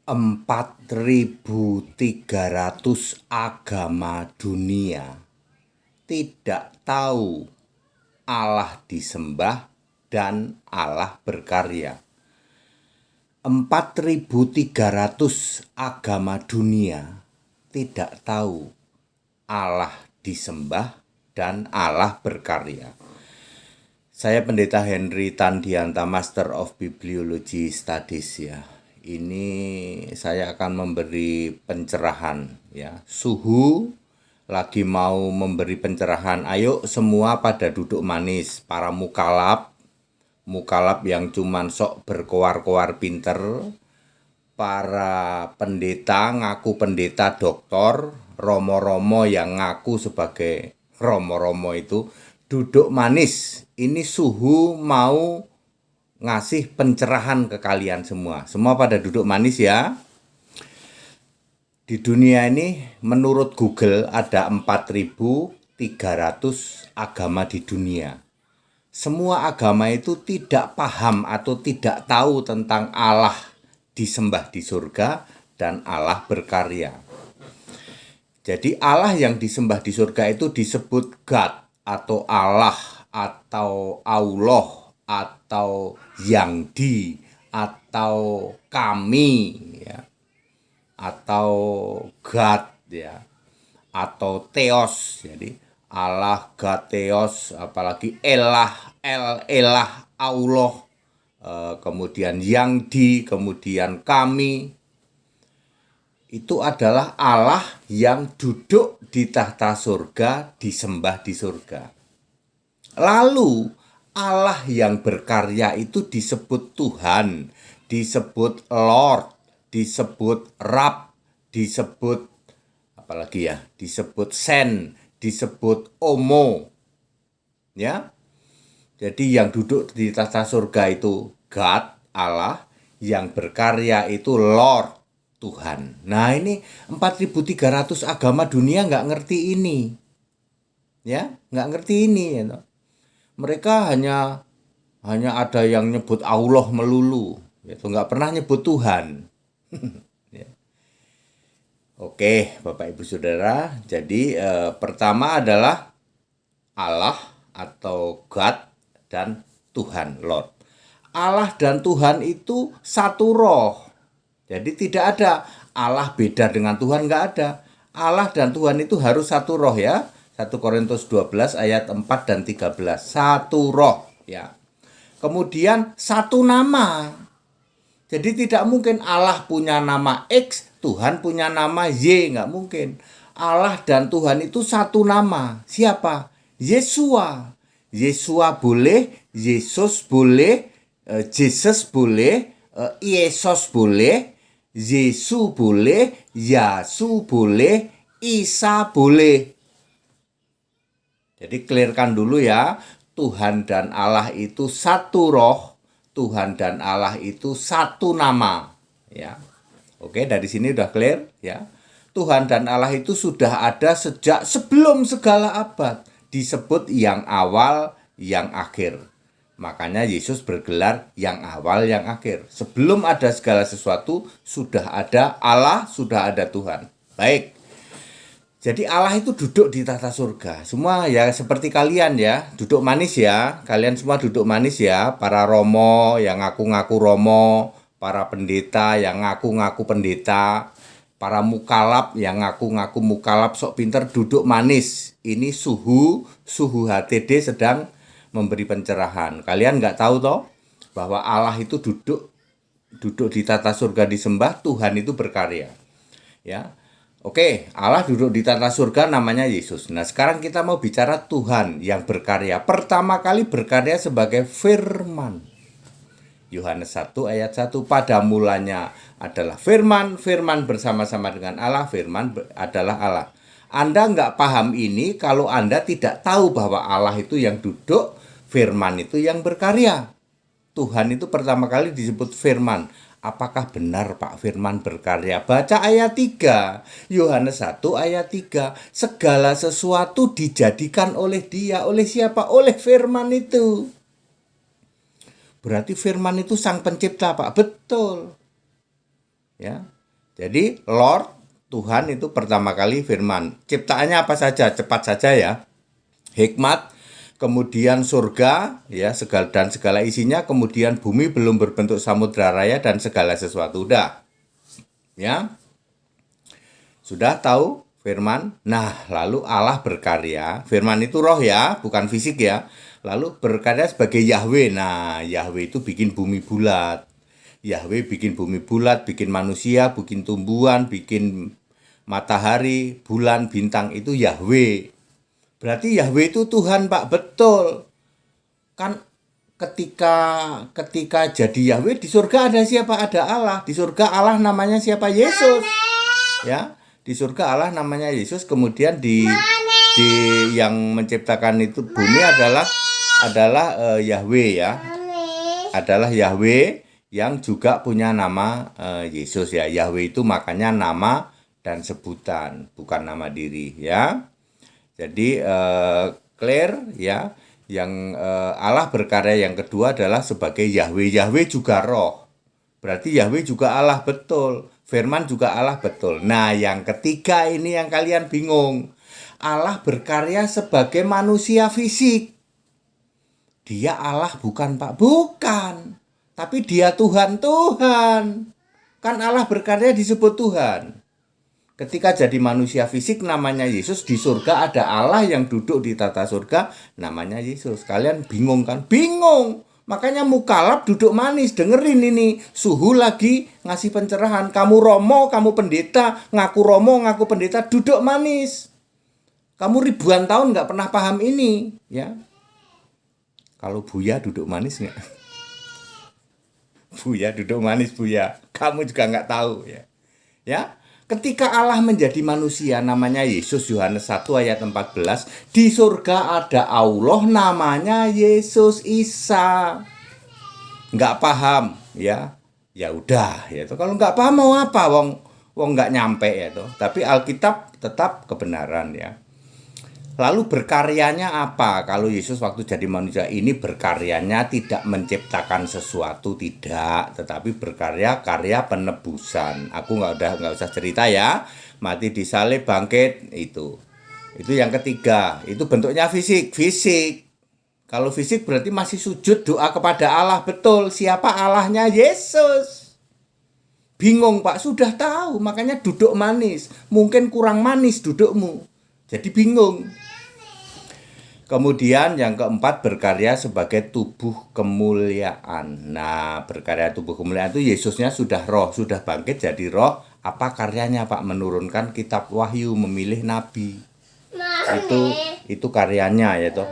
4.300 agama dunia tidak tahu Allah disembah dan Allah berkarya. 4.300 agama dunia tidak tahu Allah disembah dan Allah berkarya. Saya Pendeta Henry Tandianta, Master of Bibliology Studies ya. Ini saya akan memberi pencerahan ya. Suhu lagi mau memberi pencerahan. Ayo semua pada duduk manis. Para mukalab yang cuman sok berkoar-koar pinter. Para pendeta ngaku pendeta doktor, romo-romo yang ngaku sebagai romo-romo itu duduk manis. Ini suhu mau ngasih pencerahan ke kalian semua. Semua pada duduk manis ya. Di dunia ini menurut Google ada 4.300 agama di dunia. Semua agama itu tidak paham atau tidak tahu tentang Allah disembah di surga dan Allah berkarya. Jadi Allah yang disembah di surga itu disebut God atau Allah atau Allah atau yang di atau kami ya, atau God ya, atau Theos. Jadi Allah, God, Theos, apalagi Elah, Elah, Allah, kemudian yang di, kemudian kami. Itu adalah Allah yang duduk di tahta surga, disembah di surga. Lalu Allah yang berkarya itu disebut Tuhan, disebut Lord, disebut Rab, disebut apalagi ya, disebut Sen, disebut Omo. Ya. Jadi yang duduk di tahta surga itu God, Allah, yang berkarya itu Lord, Tuhan. Nah, ini 4.300 agama dunia nggak ngerti ini. Ya, nggak ngerti ini ya. Mereka hanya ada yang nyebut Allah melulu, gitu, nggak pernah nyebut Tuhan. Ya. Oke, Bapak Ibu Saudara, jadi pertama adalah Allah atau God dan Tuhan, Lord. Allah dan Tuhan itu satu roh. Jadi tidak ada Allah beda dengan Tuhan, nggak ada. Allah dan Tuhan itu harus satu roh ya. 1 Korintus 12 ayat 4 dan 13. Satu roh ya. Kemudian satu nama. Jadi tidak mungkin Allah punya nama X, Tuhan punya nama Y, nggak mungkin. Allah dan Tuhan itu satu nama. Siapa? Yesua. Yesua boleh, Yesus boleh, Jesus boleh, Yesus boleh, Yesus boleh, Yasu boleh, Isa boleh. Jadi clearkan dulu ya, Tuhan dan Allah itu satu roh, Tuhan dan Allah itu satu nama. Ya, oke, dari sini udah clear ya. Tuhan dan Allah itu sudah ada sejak sebelum segala abad, disebut yang awal, yang akhir. Makanya Yesus bergelar yang awal, yang akhir. Sebelum ada segala sesuatu, sudah ada Allah, sudah ada Tuhan. Baik. Jadi Allah itu duduk di tahta surga. Semua ya seperti kalian ya, duduk manis ya. Kalian semua duduk manis ya. Para romo yang ngaku-ngaku romo, para pendeta yang ngaku-ngaku pendeta, para mukalab yang ngaku-ngaku mukalab sok pinter duduk manis. Ini suhu HTD sedang memberi pencerahan. Kalian nggak tahu toh bahwa Allah itu duduk di tata surga disembah, Tuhan itu berkarya. Ya. Oke, Allah duduk di tata surga namanya Yesus. Nah, sekarang kita mau bicara Tuhan yang berkarya. Pertama kali berkarya sebagai firman. Yohanes 1 ayat 1, pada mulanya adalah firman, firman bersama-sama dengan Allah, firman adalah Allah. Anda nggak paham ini kalau Anda tidak tahu bahwa Allah itu yang duduk, firman itu yang berkarya. Tuhan itu pertama kali disebut firman. Apakah benar Pak Firman berkarya? Baca ayat 3, Yohanes 1 ayat 3. Segala sesuatu dijadikan oleh Dia. Oleh siapa? Oleh firman itu. Berarti firman itu sang pencipta Pak. Betul. Ya. Jadi Lord, Tuhan itu pertama kali firman. Ciptaannya apa saja? Cepat saja ya. Hikmat, kemudian surga, ya segala isinya, kemudian bumi belum berbentuk samudra raya dan segala sesuatu. Udah. Ya. Sudah tahu firman? Nah, lalu Allah berkarya. Firman itu roh ya, bukan fisik ya. Lalu berkarya sebagai Yahweh. Nah, Yahweh itu bikin bumi bulat. Yahweh bikin bumi bulat, bikin manusia, bikin tumbuhan, bikin matahari, bulan, bintang, itu Yahweh. Berarti Yahweh itu Tuhan, Pak. Betul. Kan ketika jadi Yahweh, di surga ada siapa? Ada Allah. Di surga Allah namanya siapa? Yesus. Ya, di surga Allah namanya Yesus. Kemudian di yang menciptakan itu bumi adalah Yahweh ya. Adalah Yahweh yang juga punya nama Yesus ya. Yahweh itu makanya nama dan sebutan, bukan nama diri ya. Jadi clear ya. Yang Allah berkarya yang kedua adalah sebagai Yahweh. Yahweh juga roh. Berarti Yahweh juga Allah, betul. Firman juga Allah, betul. Nah, yang ketiga ini yang kalian bingung. Allah berkarya sebagai manusia fisik. Dia Allah bukan, Pak? Bukan. Tapi dia Tuhan. Kan Allah berkarya disebut Tuhan. Ketika jadi manusia fisik namanya Yesus, di surga ada Allah yang duduk di tata surga namanya Yesus. Kalian bingung kan? Bingung. Makanya mukalab duduk manis. Dengerin ini. Suhu lagi ngasih pencerahan. Kamu romo, kamu pendeta. Ngaku romo, ngaku pendeta. Duduk manis. Kamu ribuan tahun gak pernah paham ini. Ya. Kalau Buya duduk manis gak? Buya duduk manis, Buya. Kamu juga gak tahu. Ya. Ketika Allah menjadi manusia namanya Yesus, Yohanes 1 ayat 14, di surga ada Allah namanya Yesus Isa. Nggak paham ya. Ya udah ya toh. Kalau nggak paham mau apa? Wong nggak nyampe ya toh. Tapi Alkitab tetap kebenaran ya. Lalu berkaryanya apa? Kalau Yesus waktu jadi manusia ini berkaryanya tidak menciptakan sesuatu, tidak, tetapi berkarya karya penebusan. Aku nggak usah cerita ya. Mati disalib, bangkit itu. Itu yang ketiga. Itu bentuknya fisik. Kalau fisik berarti masih sujud doa kepada Allah, betul. Siapa Allahnya? Yesus. Bingung, Pak? Sudah tahu, makanya duduk manis. Mungkin kurang manis dudukmu. Jadi bingung. Kemudian yang keempat berkarya sebagai tubuh kemuliaan. Nah, berkarya tubuh kemuliaan itu Yesusnya sudah roh, sudah bangkit jadi roh. Apa karyanya, Pak? Menurunkan kitab Wahyu, memilih nabi. Itu karyanya ya toh.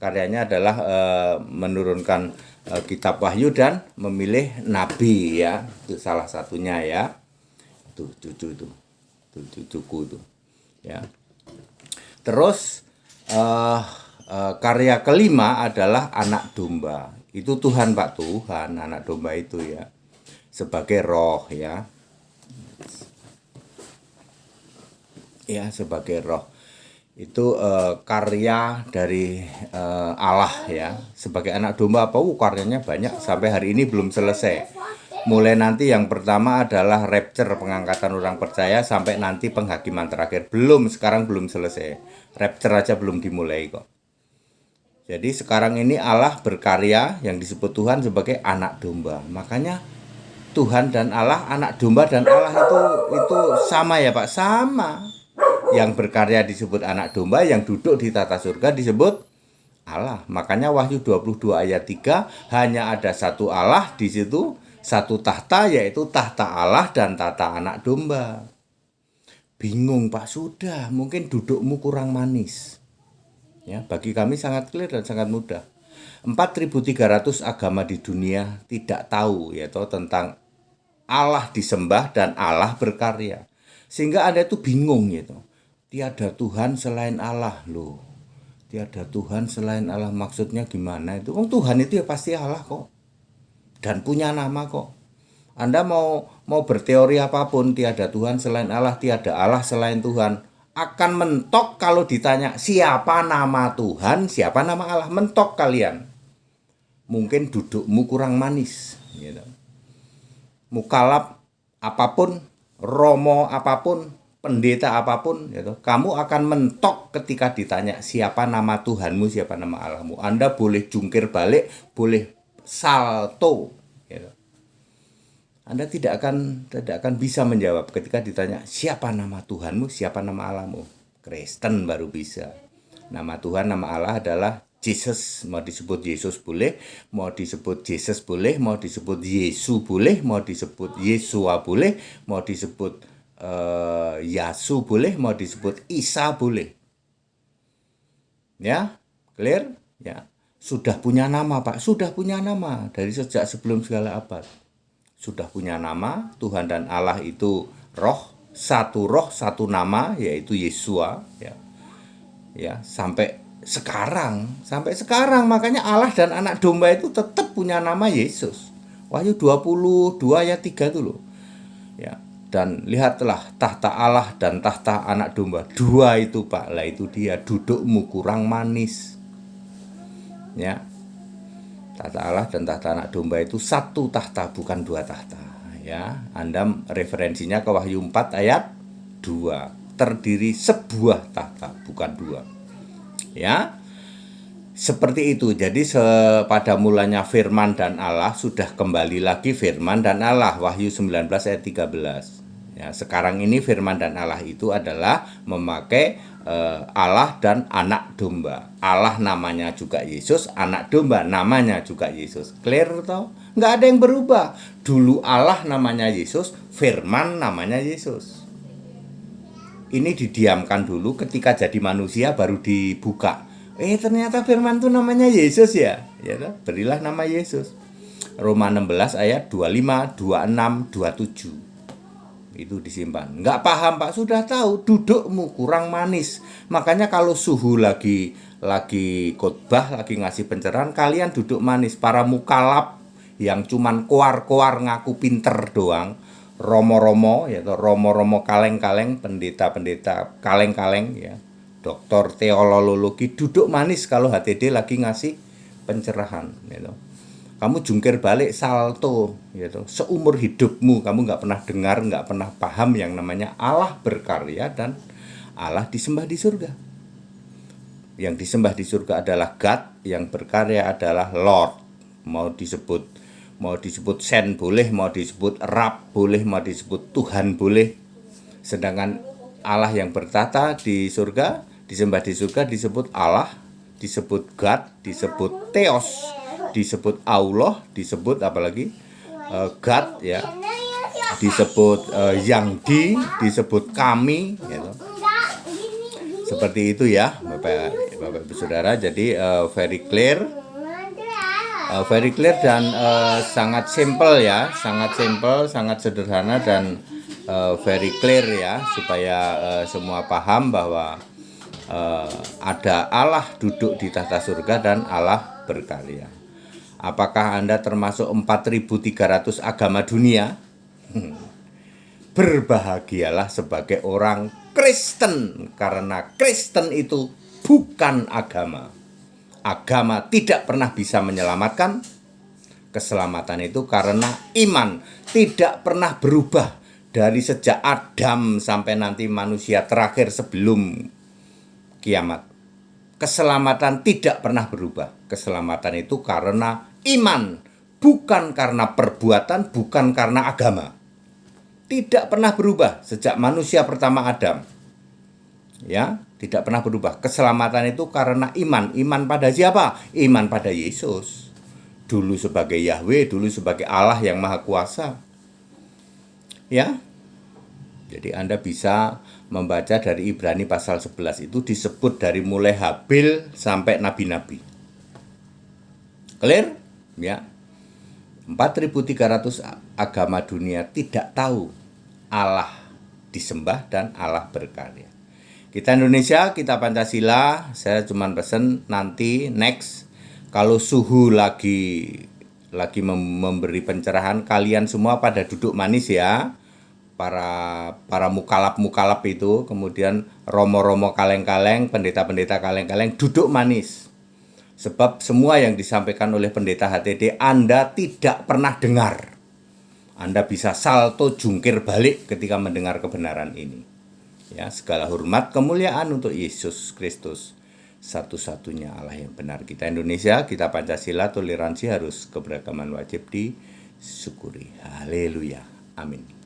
Karyanya adalah menurunkan kitab Wahyu dan memilih nabi ya. Itu salah satunya ya. Tuh cucu itu. Tuh cucuku itu. Ya. Terus karya kelima adalah anak domba. Itu Tuhan, Pak. Tuhan, anak domba itu ya. Sebagai roh ya. Ya, sebagai roh. Itu karya dari Allah ya. Sebagai anak domba apa? Karyanya banyak. Sampai hari ini belum selesai. Mulai nanti yang pertama adalah rapture, pengangkatan orang percaya, sampai nanti penghakiman terakhir. Sekarang belum selesai. Rapture aja belum dimulai kok. Jadi sekarang ini Allah berkarya yang disebut Tuhan sebagai anak domba. Makanya Tuhan dan Allah, anak domba dan Allah itu sama ya Pak, sama. Yang berkarya disebut anak domba, yang duduk di tata surga disebut Allah. Makanya Wahyu 22 ayat 3, hanya ada satu Allah di situ. Satu tahta, yaitu tahta Allah dan tahta anak domba. Bingung, Pak? Sudah, mungkin dudukmu kurang manis. Ya, bagi kami sangat clear dan sangat mudah. 4.300 agama di dunia tidak tahu ya toh tentang Allah disembah dan Allah berkarya. Sehingga Anda itu bingung gitu. Tiada Tuhan selain Allah loh. Tiada Tuhan selain Allah, maksudnya gimana itu? Tuhan itu ya pasti Allah kok. Dan punya nama kok. Anda mau berteori apapun, tiada Tuhan selain Allah, tiada Allah selain Tuhan, akan mentok kalau ditanya siapa nama Tuhan, siapa nama Allah, mentok kalian. Mungkin dudukmu kurang manis gitu. Mukalab apapun romo apapun, pendeta apapun, gitu, kamu akan mentok ketika ditanya siapa nama Tuhanmu, siapa nama Allahmu. Anda boleh jungkir balik, boleh salto, gitu. Anda tidak akan bisa menjawab ketika ditanya siapa nama Tuhanmu, siapa nama Allahmu. Kristen baru bisa. Nama Tuhan, nama Allah adalah Jesus. Mau disebut Yesus boleh, mau disebut Jesus boleh, mau disebut Yesu boleh, mau disebut Yesua boleh, mau disebut Yasu boleh, mau disebut Isa boleh. Ya, clear? Ya. Sudah punya nama, Pak. Sudah punya nama dari sejak sebelum segala abad. Sudah punya nama. Tuhan dan Allah itu roh, satu nama, yaitu Yesua, ya. Ya, sampai sekarang makanya Allah dan anak domba itu tetap punya nama Yesus. Wahyu 22 ayat 3 itu loh. Ya, dan lihatlah tahta Allah dan tahta anak domba, dua itu, Pak. Lah itu dia, dudukmu kurang manis. Ya. Tahta Allah dan tahta anak domba itu satu tahta, bukan dua tahta. Ya, Anda referensinya ke Wahyu 4 ayat 2. Terdiri sebuah tahta, bukan dua. Ya, seperti itu. Jadi pada mulanya firman dan Allah, sudah kembali lagi firman dan Allah. Wahyu 19 ayat 13. Ya, sekarang ini firman dan Allah itu adalah memakai Allah dan anak domba. Allah namanya juga Yesus, anak domba namanya juga Yesus. Clear toh? Nggak ada yang berubah. Dulu Allah namanya Yesus, firman namanya Yesus. Ini didiamkan dulu, ketika jadi manusia baru dibuka. Ternyata firman itu namanya Yesus ya. Ya, berilah nama Yesus. Roma 16 ayat 25, 26, 27. Itu disimpan. Nggak paham, Pak, sudah tahu, dudukmu kurang manis. Makanya kalau suhu lagi khotbah, lagi ngasih pencerahan, kalian duduk manis. Para mukalab yang cuman koar-koar ngaku pinter doang, romo-romo, yaitu romo-romo kaleng-kaleng, pendeta-pendeta kaleng-kaleng, ya, doktor teologi, duduk manis kalau HTD lagi ngasih pencerahan, gitu. Kamu jungkir balik, salto, gitu. Seumur hidupmu kamu nggak pernah dengar, nggak pernah paham yang namanya Allah berkarya dan Allah disembah di surga. Yang disembah di surga adalah God, yang berkarya adalah Lord. Mau disebut Sen boleh, mau disebut Rab boleh, mau disebut Tuhan boleh. Sedangkan Allah yang bertata di surga, disembah di surga, disebut Allah, disebut God, disebut Theos, disebut Allah, disebut apalagi God, ya, disebut Yang disebut kami, gitu. Seperti itu ya, Bapak Ibu Saudara. Jadi very clear dan sangat simple ya, sangat simple, sangat sederhana dan very clear ya, supaya semua paham bahwa ada Allah duduk di tahta surga dan Allah berkarya. Apakah Anda termasuk 4.300 agama dunia? Berbahagialah sebagai orang Kristen, karena Kristen itu bukan agama. Agama tidak pernah bisa menyelamatkan. Keselamatan itu karena iman, tidak pernah berubah dari sejak Adam sampai nanti manusia terakhir sebelum kiamat. Keselamatan tidak pernah berubah. Keselamatan itu karena iman, bukan karena perbuatan, bukan karena agama. Tidak pernah berubah sejak manusia pertama Adam. Ya, tidak pernah berubah. Keselamatan itu karena iman. Iman pada siapa? Iman pada Yesus. Dulu sebagai Yahweh, dulu sebagai Allah yang Maha Kuasa. Ya. Jadi Anda bisa membaca dari Ibrani pasal 11, itu disebut dari mulai Habil sampai nabi-nabi. Clear? Ya. 4.300 agama dunia tidak tahu Allah disembah dan Allah berkarya. Kita Indonesia, kita Pancasila, saya cuma pesen nanti next kalau suhu lagi memberi pencerahan, kalian semua pada duduk manis ya. Para mukalap itu, kemudian romo-romo kaleng-kaleng, pendeta-pendeta kaleng-kaleng, duduk manis. Sebab semua yang disampaikan oleh pendeta HTD Anda tidak pernah dengar. Anda bisa salto jungkir balik ketika mendengar kebenaran ini. Ya, segala hormat kemuliaan untuk Yesus Kristus, satu-satunya Allah yang benar. Kita Indonesia, kita Pancasila, toleransi harus, keberagaman wajib disyukuri. Haleluya. Amin.